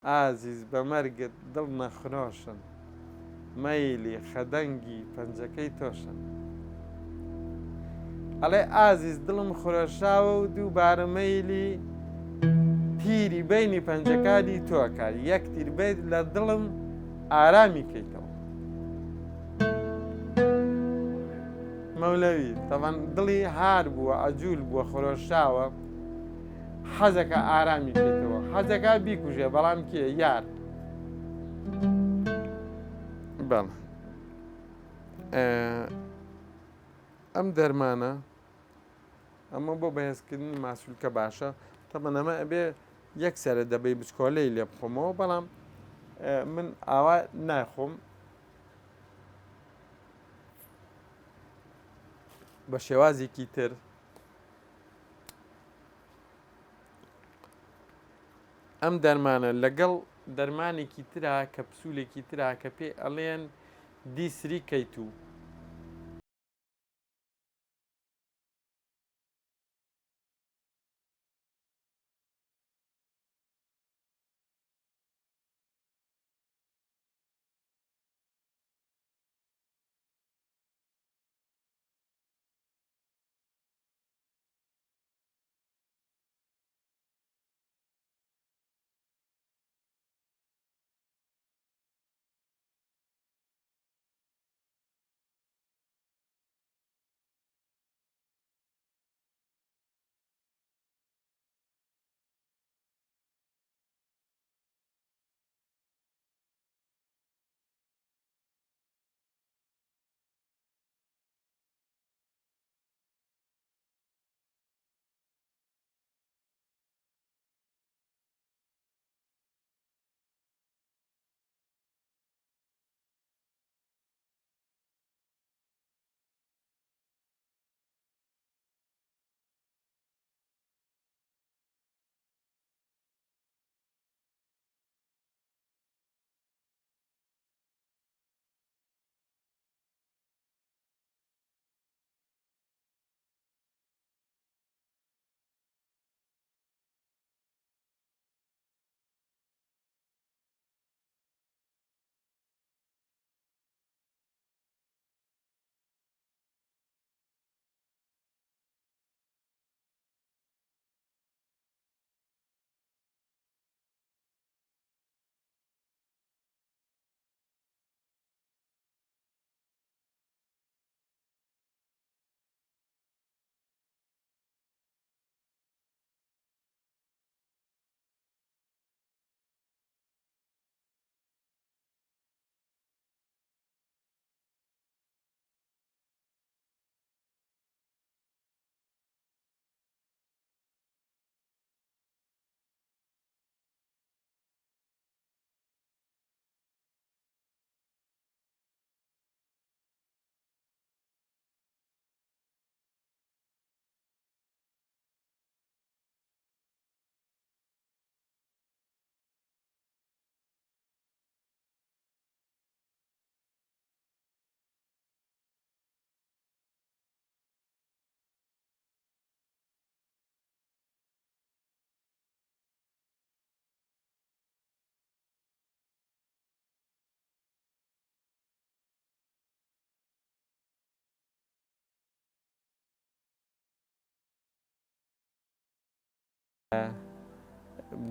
ئازیز بە مەرگت دڵ نەخرۆشن، مەیلی خەدەنگی پەنجەکەی تۆشن. ئەڵێ ئازیز دڵم خرۆشاوە و دووبارە مەیلی تیری بینی پەنجەکانی تۆکە، یەک تیر بێت لە دڵم ئارامی کەیتەوە. مەولەوی تەوان دڵی هار بووە، ئەجوول بووە، خۆشاوە، حەزەکە ئارامی کەیتەوە، حەزەکە بیکوژێ، بەڵام کێ یار. بەڵ ئەم دەرمانە ئەمە بۆ بەهێزکردنی ماسوولکە باشە. تەمەن ئەمە ئەبێ یەکسەرە دەبەی بچکۆلەی لێ بخۆمەوە، بەڵام من ئاوا ناخۆم، بە شێوازێکی تر ئەم دەرمانە لەگەڵ دەرمانێکی ترا کە پسوولێکی ترا کە پێ ئەڵێن دیسری کەیتوو.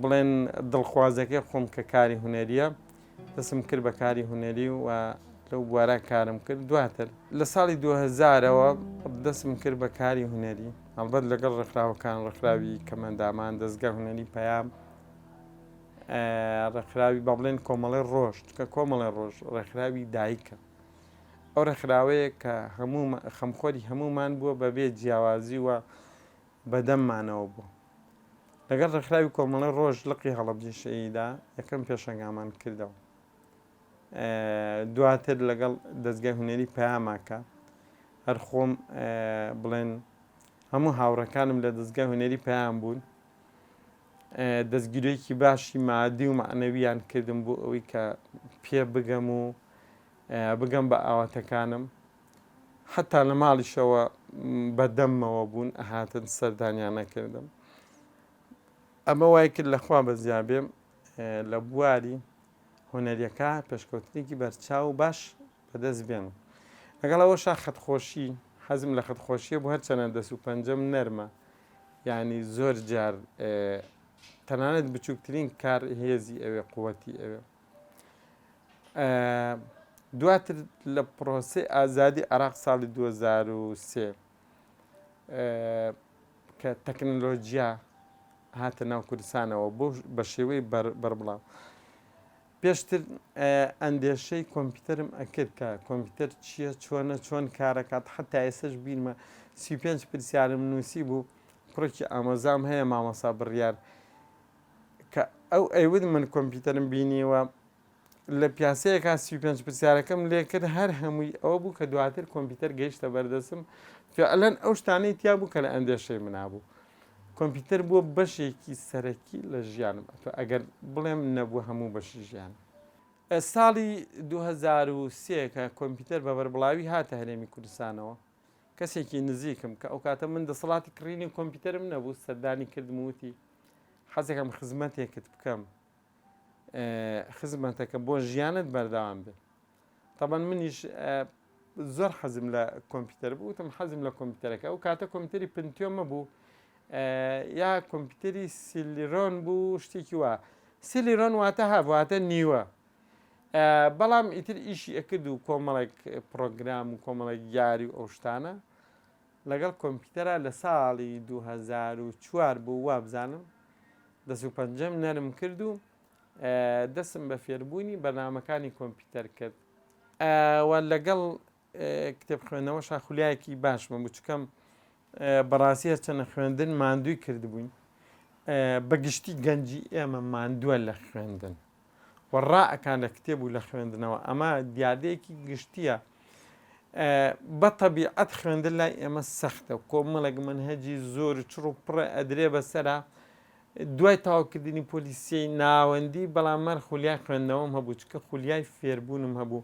بڵێن دڵخوازەکەی خۆم کە کاری هونەریە، دەسم کرد بە کاری هونەری و لەو بوارە کارم کرد. دواتر لە ساڵی 2000ەوە دەسم کرد بە کاری هونەری، هەڵبەت لەگەڵ ڕێکخراوەکان، ڕێکخراوی کەمەندامان، دەستگا هونەری پەیام، ڕێکخراوی بە بڵێن کۆمەڵی ڕۆژ، کە کۆمەڵی ڕۆژ ڕێکخراوی دایکە. ئەو ڕێکخراوەیە کە خەمخۆری هەمومان بووە بەبێ جیاوازی وە بەدەممانەوە بوو. لەگەڵ ڕێکخراوی کۆمەڵی ڕۆژ لقی هەڵەبجێشەییدا یەکەم پێشەنگامان کردەوە. دواتر لەگەڵ دەستگای هونەری پەیاماکە هەر خۆم بڵێن هەموو هاوڕەکانم لە دەستگای هونەری پەیام بوون. دەستگیرێکی باشی مادی و معنەویان کردم بۆ ئەوەی کە پێ بگەم و بگەم بە ئاواتەکانم. حتا لە ماڵیشەوە بەدەممەوە بوون، ئەهاتن سەردانیان نەکردم. ئەمە وای کرد لەخوا بەزیابێ لە بواری هۆنەریەکە پێشکەوتنێکی بەرچاو باش بەدەست بێن. لەگەڵ ئەوەشا خەتخۆشی حەزم لە خەتخۆشیە بۆ هەرچەنە دەست و پەنجەم نەرمە، یعنی زۆر جار تەنانەت بچووکترین کار هێزی ئەوێ قووەتی ئەوێ. دواتر لە پرۆسی ئازادی عێراق ساڵی 2003 کە تەکنۆلۆژیا هاتە ناو کوردستانەوە بە شێوەی بەربڵاو، پێشتر ئەندێشەی کۆمپیوتەرم ئەکرد کە کۆمپیوتەر چییە، چۆنە، چۆن کارەکات. حتا ئێسش بیرمە 35 پرسیارم نووسی بوو، کوڕێکی ئامۆزام هەیە مامۆستا بڕیار کە ئەو ئەیود من کۆمپیوتەرم بینیوە لە پیاسەیەکا 35 پرسیارەکەم لێ کرد، هەر هەمووی ئەوە بوو کە دواتر کۆمپیوتەر گەیشتە بەردەستم. فعلەن ئەو شتانەی تیا بوو کە لە ئەندێشەی منابوو. کۆمپیوتەر بووە بەشێکی سەرەکی لە ژیانم، ئەگەر بڵێم نەبوو هەموو بەشی ژیان. ساڵی 2003 کە کۆمپیوتەر بە بەربڵاوی هاتە هەرێمی کوردستانەوە، کەسێکی نزیکم کە ئەو کاتە من دەسەڵاتی کڕینی کۆمپیوتەرم نەبوو، سەردانی کردم وتی حەزێکم خزمەتێکت بکەم، خزمەتەکە بۆ ژیانت بەردەوام بێت. تەبەن منیش زۆر حەزم لە کۆمپیوتەر بوو، وتم حەزم لە کۆمپیوتەرەکە. ئەو کاتە کۆمپیوتەری پنتیۆمە بوو، یا کۆمپیوتەری سیلیرۆن بوو، شتێکی وە. سیلیرۆن واتە هاواتە نیوە، بەڵام ئیتر ئیشی ئەکرد و کۆمەڵێک پرۆگرام و کۆمەڵێک یاری و ئەو شتانە. لەگەڵ کۆمپیوتەرە لە ساڵی 2004 بوو وابزانم، دەست و پەنجەم نەرم کرد و دەستم بە فێربوونی بەرنامەکانی کۆمپیوتەر کرد. و لەگەڵ کتێب خوێندنەوەشا خولیایەکی باشمە بوو، چکەم بەڕاستی هەرچەنە خوێندن ماندووی کردبووین. بەگشتی گەنجی ئێمە ماندووە لە خوێندن و ڕائەکان لە کتێب و لە خوێندنەوە، ئەمە دیادەیەکی گشتیە. بە تەبیعەت خوێندن لای ئێمە سەختە، کۆمەڵێک منهەجی زۆر چڕ و پڕە ئەدرێ بەسەرا. دوای تاواکردنی پۆلیسیەی ناوەندی، بەڵام مەر خولیای خوێندنەوەم هەبوو، چکە خولیای فێربوونم هەبوو.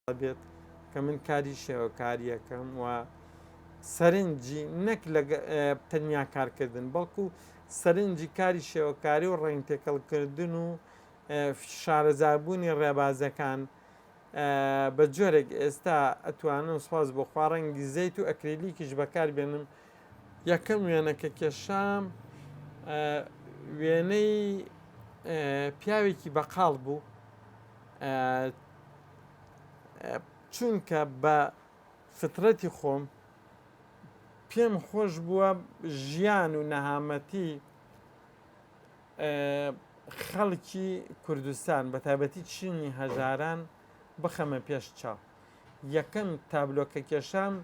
بێت کە من کاری شێوەکاریەکەم و سەرنجی نەک لە تەنیا کارکردن بەڵکو سەرنجی کاری شێوەکاری و ڕێنتێکەڵکردن و شارەزابوونی ڕێبازەکان بە جۆرێک ئێستا ئەتوانم سواز بۆ خواڕەنگی زەیت و ئەکریلیکیش بەکار بێنم. یەکەم وێنەکە کێشام وێنەی پیاوێکی بەقاڵ بوو چونکە بە فترەتی خۆم پێم خۆش بووە ژیان و نەهامەتی خەڵکی کوردستان بە تایبەتی چینی هەژاران بخەمە پێش چاو. یەکەم تابلۆکە کێشام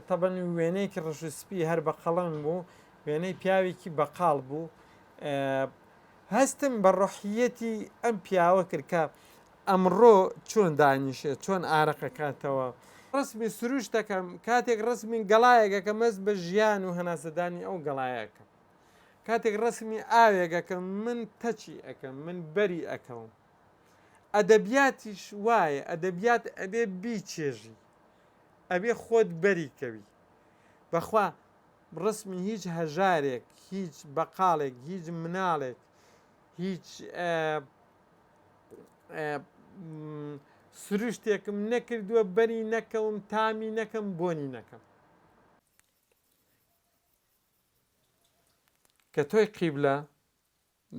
تەبەن وێنەیەکی ڕەشوسپی هەر بە قەڵەم بوو، وێنەی پیاوێکی بەقاڵ بوو. هەستم بە ڕۆحیەتی ئەم پیاوە کرد کە ئەمڕۆ چۆن دانیشێت، چۆن ئارەقەکاتەوە. ڕسمی سروش دەکەم کاتێک ڕسمی گەڵایەکە کە مەست بە ژیان و هەناسەدانی ئەو گەڵایەکە. کاتێک ڕسمی ئاوێگەکەم من تەچی ئەەکەم، من بەری ئەەکەم. ئەدەبیاتیش وایە، ئەدەبیات ئەبێ بیچێژی، ئەبێ خۆت بەریکەوی. بەخوا ڕسمی هیچ هەژارێک، هیچ بەقاڵێک، هیچ مناڵێک، هیچ سروشتێکم نەکردووە بەری نەکەوم، تامی نەکەم، بۆنی نەکەم. کە تۆی قیبلە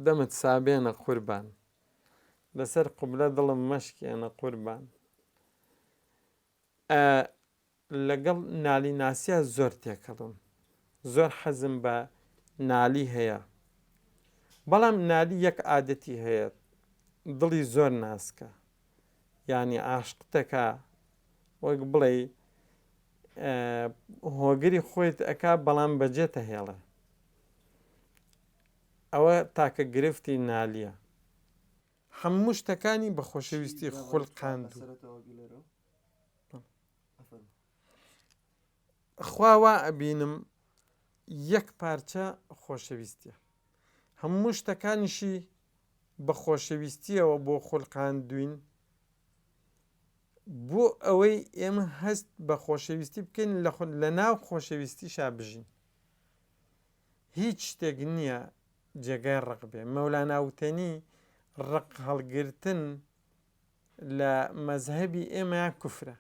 دەمت سابێنە قوربان، لەسەر قوبلە دڵم مەشکێنە قوربان. لەگەڵ نالی ناسیە زۆر تێکەڵم، زۆر حەزم بە نالی هەیە، بەڵام نالی یەک عادەتی هەیە، دڵی زۆر ناسکە، یعنی عاشقتەکە وەک بڵێ هۆگری خۆیت ئەکا بەڵام بەجێتە هێڵە. ئەوە تاکە گرفتی نالیە. هەموو شتەکانی بە خۆشەویستی خوڵقاند و خواوا ئەبینم یەک پارچە خۆشەویستیە، هەموو شتەکانیشی بە خۆشەویستیەوە بۆ خوڵقاندوین بۆ ئەوەی ئێمە هەست بە خۆشەویستی بکەین لە ناو خۆشەویستیشا بژین. هیچ شتێک نییە جێگای ڕق بێ. مەولانا وتەنی ڕق هەڵگرتن لە مەزهەبی ئێمە کوفرە.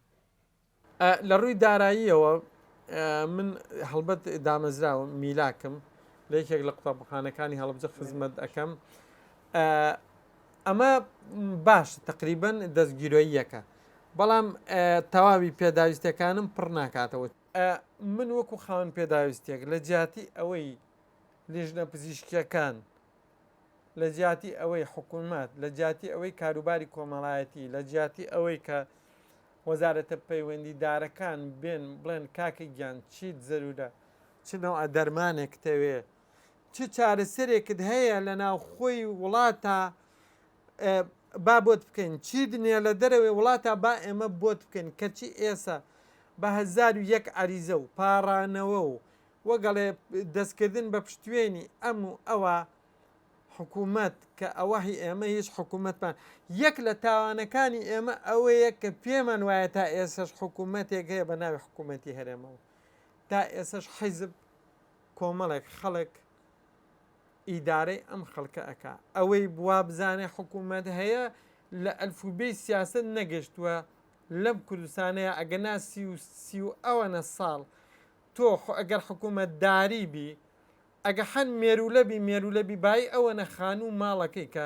لە ڕووی داراییەوە من هەڵبەت دامەزراوە میلاکم لە یەکێک لە قوتابخانەکانی هەڵبجە خزمەت ئەەکەم. ئەمە باش تقریبەن دەستگیرۆییەکە، بەڵام تەواوی پێداویستەکانم پڕ ناکاتەوە. من وەکو خاوەن پێداویستێک لە جیاتی ئەوەی لیژنە پزیشکیەکان، لە جیاتی ئەوەی حکوومەت، لە جیاتی ئەوەی کاروباری کۆمەڵایەتی، لە جیاتی ئەوەی کە وەزارەتە پەیوەندیدارەکان بێن بڵێن کاکە گیان چیت زەرورە، چ نەوە دەرمانێک تەوێ، چ چارەسەرێکت هەیە لە ناو خۆی وڵاتە با بۆت بکەین، چی دنیا لە دەرەوەی وڵاتە با ئێمە بۆت بکەین، کەچی ئێسا بە 1001 عریزە و پاڕانەوە و وەگەڵێ دەستکردن بە پشتوێنی ئەم و ئەوە حکوومەت کە ئەوەهی ئێمە هیچ حکوومەتمان یەک لە تاوانەکانی ئێمە ئەوەیە کە پێمان وایە تا ئێسش حکوومەتێک هەیە بە ناوی حکوومەتی هەرێمەوە، تا ئێسش حیزب کۆمەڵێک خەڵک ئیدارەی ئەم خەڵکە ئەکا ئەوەی بوا بزانێ حکوومەت هەیە لە ئەلفوبەی سیاست نەگەشتووە لەم کوردستانەیە ئەگەنا سی و ئەوەنە ساڵ تۆ ئەگەر حکوومەت داری بی ئەگە هەن مێرولەبی مێرولەبی بای ئەوە نەخان و ماڵەکەی کە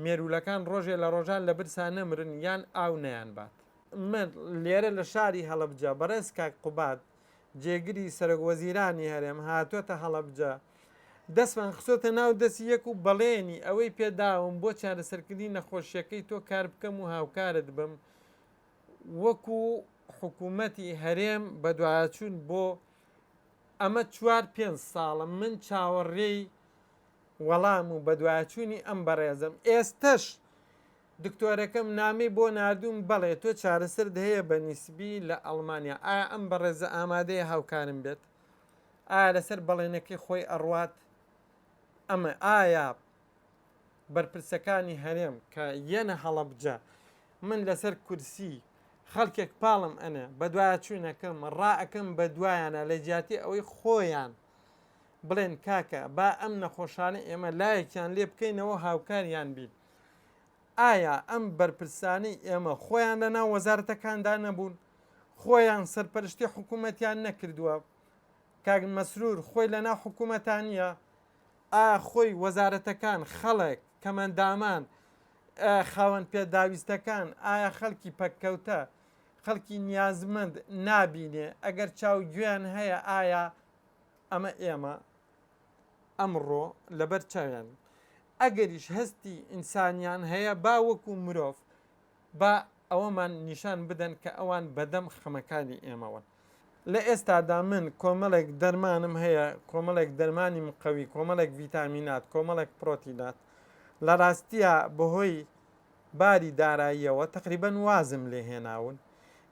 مێرولەکان ڕۆژێ لە ڕۆژان لە برسان نەمرن یان ئاو نەیان بات. من لێرە لە شاری هەڵەبجە بەڕێز کاک قوباد جێگری سەرۆکوەزیرانی هەرێم هاتوۆتە هەڵەبجە، دەستمان خسۆتە ناو دەستی یەک و بەڵێنی ئەوەی پێداوم بۆ چارەسەرکردنی نەخۆشیەکەی تۆ کار بکەم و هاوکارت بم، وەکو حکوومەتی هەرێم بە دوایەچوون بۆ ئەمە 4-5 ساڵە من چاوەڕێی وەڵام و بە دوایەچوونی ئەم بەڕێزم. ئێستش دکتۆرەکەم نامەی بۆ نردوم بەڵێ تۆ چارەسەر هەیە بە نیسبی لە ئەڵمانیا، ئایا ئەم بەڕێزە ئامادەیە هاوکارم بێت؟ ئایا لەسەر بەڵێنەکەی خۆی ئەڕوات؟ ئەمە ئایا بەرپرسەکانی هەرێم کە یەنە هەڵەبجە من لەسەر کورسی خەڵکێک پاڵم ئەنە بە دوایە چوونەکەم ڕائەکەم بە دوایانە لە جیاتی ئەوەی خۆیان بڵێن کاکە با ئەم نەخۆشانە ئێمە لایەکیان لێ بکەینەوە هاوکاریان بین. ئایا ئەم بەرپرسانی ئێمە خۆیان لەناو وەزارەتەکاندا نەبوون، خۆیان سەرپەرشتی حکوومەتیان نەکردووە، کاک مەسرور خۆی لەناو حکوومەتانیە، خۆی وەزارەتەکان خەڵک کەمەندامان خاوەن پێداویستەکان ئایا خەڵکی پەککەوتە خەڵکی نیازمەند نابینێ ئەگەر چاو گوێیان هەیە ئایا ئەمە ئێمە ئەمڕۆ لەبەر چاویان ئەگەریش هەستی ئینسانیان هەیە با وەکو مرۆڤ با ئەوەمان نیشان بدەن کە ئەوان بەدەم خەمەکانی ئێمەوە. لە ئێستادا من کۆمەڵێک دەرمانم هەیە، کۆمەڵێک دەرمانی مقەوی، کۆمەڵێک ڤیتامینات، کۆمەڵێک پرۆتینات، لە ڕاستیە بەهۆی باری داراییەوە تقریبەن وازم لێ هێناون،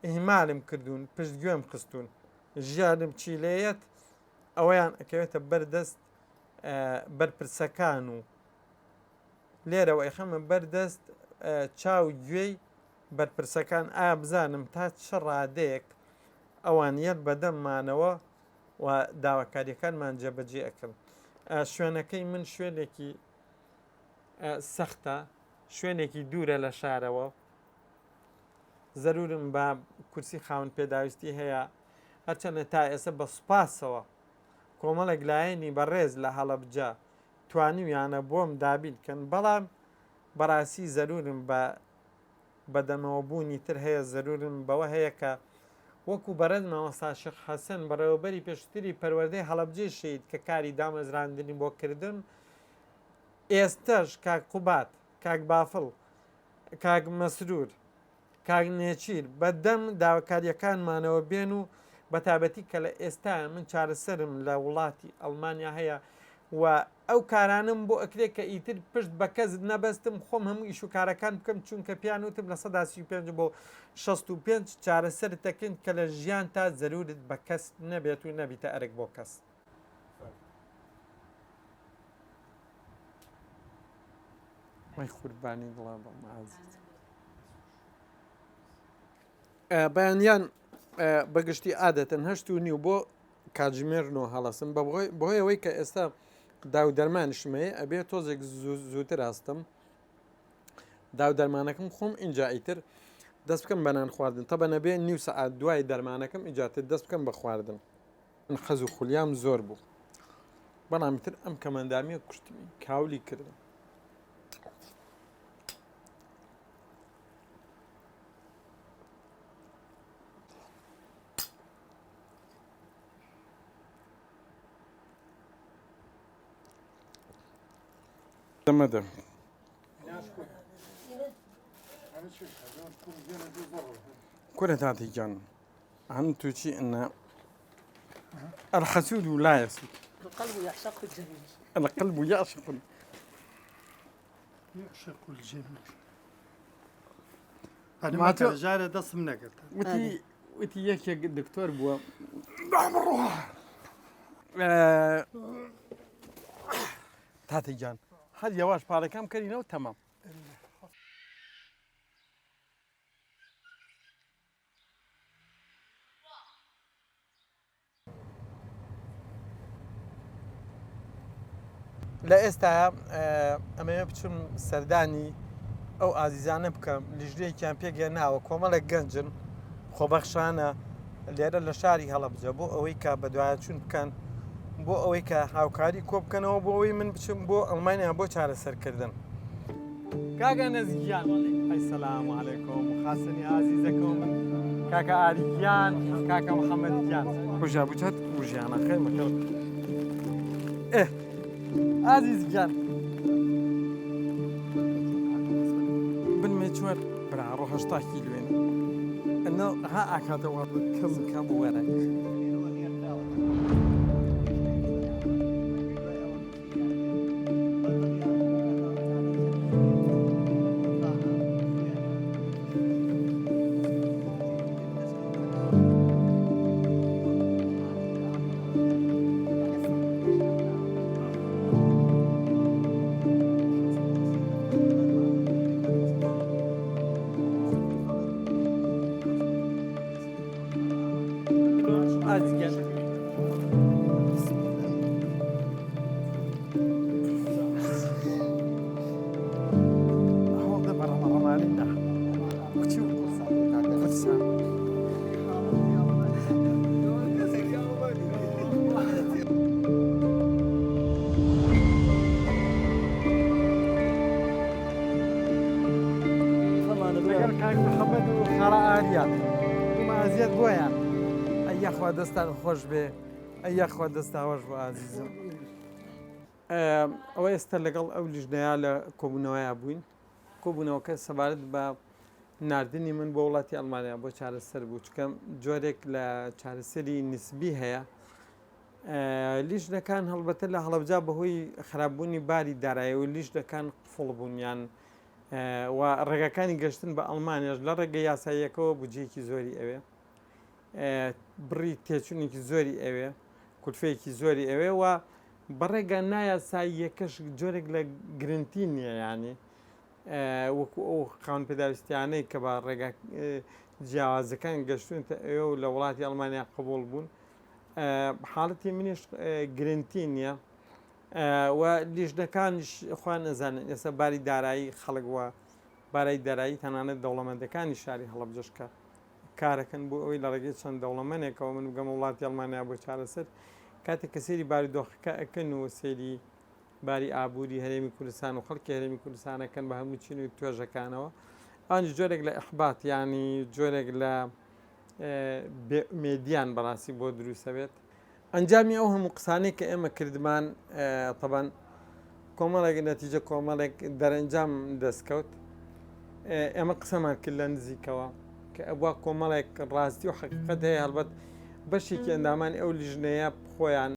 ئیهمالم کردوون، پشتگوێم خستوون، ژیانم چیلەیەت ئەوەیان ئەکەوێتە بەردەست بەرپرسەکان و لێرەوە ئەخەمە بەردەست چاو گوێی بەرپرسەکان ئایا بزانم تا چ ڕادەیەک ئەوان یەک بەدەممانەوە و داواکاریەکانمان جێبەجێ ئەکەن. شوێنەکەی من شوێنێکی سەختە، شوێنێکی دوورە لە شارەوە، زەرورم بە کورسی خاون پێداویستی هەیە، هەرچەندە تا ئێستا بە سوپاسەوە کۆمەڵێک لایەنی بەڕێز لە هەڵەبجە توانیویانە بۆم دابینکەن، بەڵام بەڕاستی زەرورم بە بەدەمەوە بوونی تر هەیە، زەرورم بەوە هەیە کە وەکو بەرەز مامۆستا شێخ حەسەن بەڕێوەبەری پێشتری پەروەردەی هەڵەبجەی شید کە کاری دامەزراندنی بۆ کردن، ئێستەش کاک قوبات، کاک بافڵ، کاک مەسرور، کاک نێچیر بەدەم داواکاریەکانمانەوە بێن و بەتابەتی کە لە ئێستا من چارەسەرم لە وڵاتی ئەڵمانیا هەیە و ئەو کارانم بۆ ئەکرێت کە ئیتر پشت بە کەس نەبەستم خۆم هەموو ئیش و کارەکان بکەم چونکە پیان وتم لە 135 بۆ 65 چارەسەر دەکەن کە لە ژیان تا زەرورت بە کەس نەبێت و نەبیتە ئەرک بۆ کەس. وای قوربانی دڵە بەم عەزیز. بەیانیان بەگشتی عادەتەن 8:30 بۆ کاتژمێرنەوە هەڵەسم بەهۆی ئەوەی کە ئێستا داو دەرمانیشمەیە ئەبێ تۆزێک زووتر ئاستم داو دەرمانەکەم خۆم ئینجا ئیتر دەست بکەم بەنان خواردن تە بە نەبێ نیو سەعات دوای دەرمانەکەم ئیجاتر دەست بکەم بە خواردن. من خەز و خولیام زۆر بوو، بەڵام تر ئەم کەمەندامیە کوشتمی کاولی کردم. مدى كرة تعطي جان عن توشي أن الحسود لا يسود، القلب يعشق الجميل، القلب يعشق الجميل. أنا ما رجال دص من نقل وتي ياك يا دكتور بوا تعطي جان هل يواش بارك كم كرينا وتمام. لە ئێستا ئەمەیە بچم سەردانی ئەو ئازیزانە بکەم لیژنەیەکیان پێگەێناوە کۆمەڵێک گەنجن خۆبەخشانە لێرە لە شاری هەڵەبجە بۆ ئەوەی کە بەدوایە چون بکەن بۆ ئەوەی کە هاوکاری کۆ بکەنەوە بۆ ئەوەی من بچم بۆ ئەڵمانیا بۆ چارەسەرکردن. کاکە نەزیکیان ئەسەلام عەلەیکۆم خاسنی ئازیزەکەم من کاکە ئاریکیان کاکە محەممەدیان خۆشا بچەت وژیانە خێمەکە ئازیزگیان بنمێ چوەر برا ڕۆ80 کیلوێن ئەنە ها ئاکاتەوە کەم کەم وەرە. ئازگەن هەوڵدە بەڕەمە ڕەمانیندا کچی و قورسان لەگەڵ کاک محەممەد و خاڵە ئاریا مازیەت بۆیان ئەیەخوا دەستان خۆش بێ ئەیەخوا دەستاوەش بۆ ئازیزم ئەوە ئێستا لەگەڵ ئەو لیژنەیە لە کۆبوونەوەیە بووین کۆبوونەوەکە سەبارەت بە نردنی من بۆ وڵاتی ئەڵمانیا بۆ چارەسەر بوو چکەم جۆرێک لە چارەسەری نسبی هەیە لیژنەکان هەڵبەتە لە هەڵەبجا بەهۆی خراپبوونی باری دارایەوە لیژنەکان قفڵ بوون یان و ڕێگەکانی گەشتن بە ئەڵمانیاش لە ڕێگە یاساییەکەەوە بجێکی زۆری ئەوێ بڕی تێچوونێکی زۆری ئەوێ کولفەیەکی زۆری ئەوێ و بەڕێگە نایاساییەکەش جۆرێک لە گرنگی نییە ینی وەکو ئەو خاون پێداویستیانەی کە بە ڕێگە جیاوازەکان گەشتونتە ئەوێ و لە وڵاتی ئەڵمانیا قبول بوون حاڵەتی منیش گرنگی نییە و لیژنەکانیش خوان نەزانن ئێستا باری دارایی خەڵک وە بارای دارایی تەنانەت دەوڵەمەندەکانی شاری هەڵەبجەشکە کارەکەن بۆ ئەوەی لە ڕێگەی چەند دەوڵەمەنێکەوە من بگەمە وڵاتی ئەڵمانیا بۆ چارەسەر کاتێک کە سێری باری دۆخەکە ئەکەن و سێری باری ئابووری هەرێمی کوردستان و خەڵکی هەرێمی کوردستانەکەن بە هەموو چین و توێژەکانەوە ئەنج جۆرێک لە ئەحبات ینی جۆرێک لە مێدیان بەڕاستی بۆ دروستە بێت ئەنجامی ئەو هەموو قسانەی کە ئێمە کردمان طبعاً کۆمەڵێک نەتیجە کۆمەڵێک دەرەنجام دەستکەوت ئێمە قسەمان کرد لە نزیکەوە کە ئەوە کۆمەڵێک ڕاستی و حەقیقەت هەیە هەڵبەت بەشێکی ئەندامان ئەو لیژنەیە خۆیان